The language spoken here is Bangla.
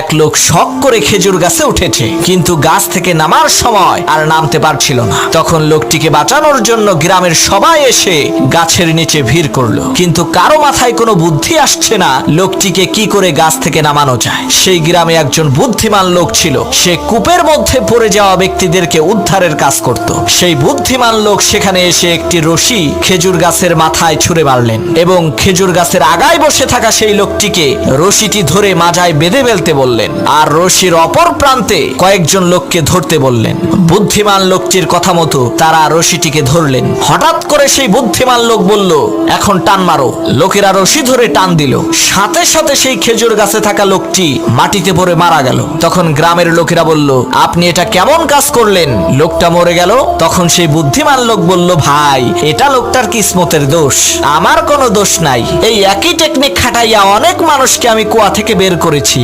এক লোক শখ করে খেজুর গাছে উঠেছে, কিন্তু গাছ থেকে নামার সময় আর নামতে পারছিল না। তখন লোকটিকে বাঁচানোর জন্য গ্রামের সবাই এসে গাছের নিচে ভিড় করলো, কিন্তু কারো মাথায় কোনো বুদ্ধি আসছে না লোকটিকে কি করে গাছ থেকে নামানো যায়। সেই গ্রামে একজন বুদ্ধিমান লোক ছিল, সে কূপের মধ্যে পড়ে যাওয়া ব্যক্তিদেরকে উদ্ধারের কাজ করত। সেই বুদ্ধিমান লোক সেখানে এসে একটি রশি খেজুর গাছের মাথায় ছুঁড়ে মারলেন এবং খেজুর গাছের আগায় বসে থাকা সেই লোকটিকে রশিটি ধরে মাজায় বেঁধে ফেলতে বললেন, আর রশির অপর প্রান্তে কয়েকজন লোককে ধরতে বললেন। বুদ্ধিমান লোকটির কথা মতো তারা রশিটিকে ধরলেন। হঠাৎ করে সেই বুদ্ধিমান লোক বলল, এখন টান মারো। লোকেরা রশি ধরে টান দিল, সাথে সাথে সেই খেজুর গাছে থাকা লোকটি মাটিতে পড়ে মারা গেল। তখন গ্রামের লোকেরা বলল, আপনি এটা কেমন কাজ করলেন? লোকটা মরে গেল। তখন সেই বুদ্ধিমান লোক বলল, ভাই, এটা লোকটার কিসমতের দোষ, আমার কোনো দোষ নাই। এই একই টেকনিক খাটাইয়া অনেক মানুষকে আমি কুয়া থেকে বের করেছি।